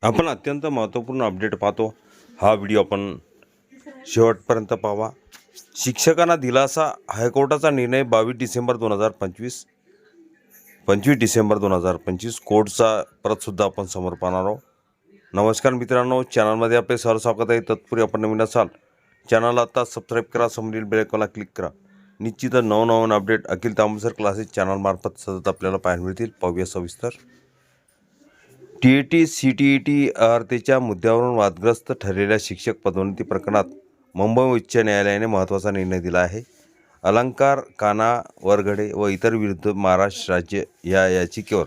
आपण अत्यंत महत्त्वपूर्ण अपडेट पाहतो। हा व्हिडिओ आपण शेवटपर्यंत पाहावा। शिक्षकांना दिलासा, हायकोर्टाचा निर्णय 22 डिसेंबर 2025 25 डिसेंबर 2025 कोर्टचा परतसुद्धा आपण समोर पाहणार आहोत। नमस्कार मित्रांनो, चॅनलमध्ये आपले सहर्ष स्वागत आहे। तत्पूर्वी आपण नवीन असाल चॅनलला आता सबस्क्राईब करा, समोरील बेल आयकॉनला क्लिक करा। निश्चितच नवनवीन अपडेट अखिल तांबूसर क्लासेस चॅनलमार्फत सतत आपल्याला पाहायला मिळतील। पाहूया सविस्तर। टी CTET अर्हतेच्या मुद्द्यावरून वादग्रस्त ठरलेल्या शिक्षक पदोन्नती प्रकरणात मुंबई उच्च न्यायालयाने महत्त्वाचा निर्णय दिला आहे। अलंकार, काना, वरघडे व इतर विरुद्ध महाराष्ट्र राज्य या याचिकेवर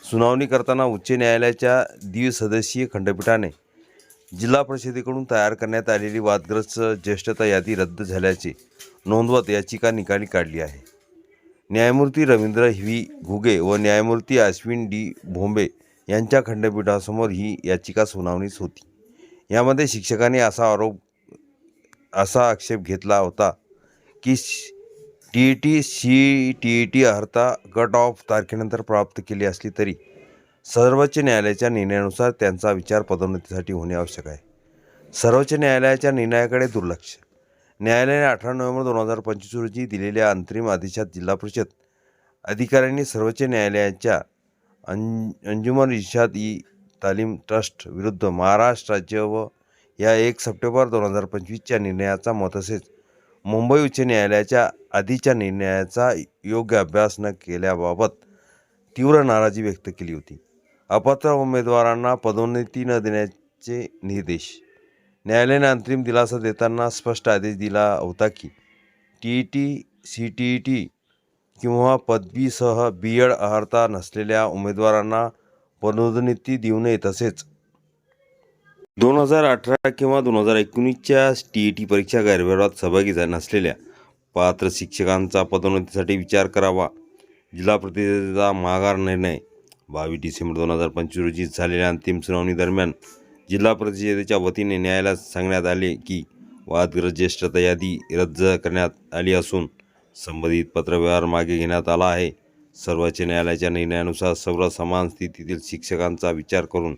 सुनावणी करताना उच्च न्यायालयाच्या द्विसदस्यीय खंडपीठाने जिल्हा परिषदेकडून तयार करण्यात आलेली वादग्रस्त ज्येष्ठता यादी रद्द झाल्याचे नोंदवत याचिका निकाली काढली आहे। न्यायमूर्ती रवींद्र व्ही घुगे व न्यायमूर्ती अश्विन डी भोंबे यांच्या खंडपीठासमोर ही याचिका सुनावणीस होती। यामध्ये शिक्षकांनी असा आक्षेप घेतला होता की CTET अर्हता कट ऑफ तारखेनंतर प्राप्त केली असली तरी सर्वोच्च न्यायालयाच्या निर्णयानुसार त्यांचा विचार पदोन्नतीसाठी होणे आवश्यक आहे। सर्वोच्च न्यायालयाच्या निर्णयाकडे दुर्लक्ष। न्यायालयाने 18 नोव्हेंबर 2025 रोजी दिलेल्या अंतरिम आदेशात जिल्हा परिषद अधिकाऱ्यांनी सर्वोच्च न्यायालयाच्या अंजुमन इर्शाद-ई तालीम ट्रस्ट विरुद्ध महाराष्ट्र राज्य व या 1 सप्टेंबर 2025च्या निर्णयाचा तसेच मुंबई उच्च न्यायालयाच्या आधीच्या निर्णयाचा योग्य अभ्यास न केल्याबाबत तीव्र नाराजी व्यक्त केली होती। अपात्र उमेदवारांना पदोन्नती न देण्याचे निर्देश। न्यायालयाने अंतरिम दिलासा देताना स्पष्ट आदेश दिला होता की CTET किंवा पदवीसह B.Ed अर्हता नसलेल्या उमेदवारांना पदोन्नती देऊ नये। तसेच 2018 किंवा 2019च्या TET परीक्षा गैरव्यवहारात सहभागी नसलेल्या पात्र शिक्षकांचा पदोन्नतीसाठी विचार करावा। जिल्हा परिषदेचा माघार निर्णय 22 डिसेंबर 2025 रोजी झालेल्या अंतिम सुनावणी दरम्यान जिल्हा परिषदेच्या वतीने न्यायालयात सांगण्यात आले की वादग्रस्त ज्येष्ठता यादी रद्द करण्यात आली असून संबंधित पत्रव्यवहार मागे घेण्यात आला आहे। सर्वोच्च न्यायालयाच्या निर्णयानुसार सर्व समान स्थितीतील शिक्षकांचा विचार करून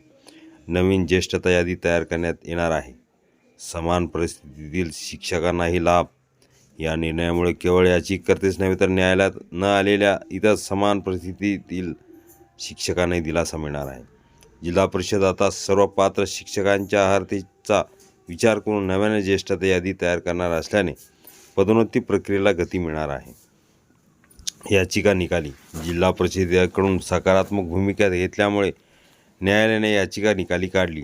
नवीन ज्येष्ठता यादी तयार करण्यात येणार आहे। समान परिस्थितीतील शिक्षकांनाही लाभ। या निर्णयामुळे केवळ याचिकाकर्तेच नव्हे तर न्यायालयात न आलेल्या इतर समान परिस्थितीतील शिक्षकांनाही दिलासा मिळणार आहे। जिल्हा परिषद आता सर्व पात्र शिक्षकांच्या अर्हतेचा विचार करून नव्याने ज्येष्ठता यादी तयार करणार असल्याने पदोन्नती प्रक्रियेला गती मिळणार आहे। याचिका निकाली। जिल्हा परिषदेकडून सकारात्मक भूमिका घेतल्यामुळे न्यायालयाने याचिका निकाली काढली।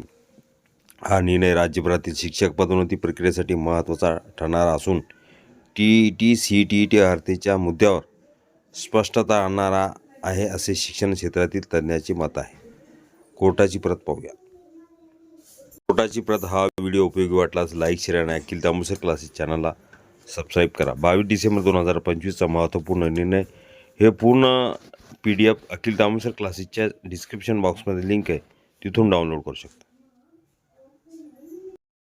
हा निर्णय राज्यभरातील शिक्षक पदोन्नती प्रक्रियेसाठी महत्त्वाचा ठरणार असून CTET अर्हतेच्या मुद्द्यावर स्पष्टता आणणारा आहे असे शिक्षण क्षेत्रातील तज्ज्ञांचे मत आहे। कोर्टाची प्रत पाहूया। कोर्टाची प्रत हा व्हिडिओ उपयोगी वाटल्यास लाईक, शेअर आणि अखिल तांबूसर क्लासेस चॅनलला सबस्क्राईब करा। 22 डिसेंबर 2025चा महत्त्वपूर्ण निर्णय। हे पूर्ण PDF अखिल तांबूसर क्लासेसच्या डिस्क्रिप्शन बॉक्समध्ये लिंक आहे, तिथून डाउनलोड करू शकता।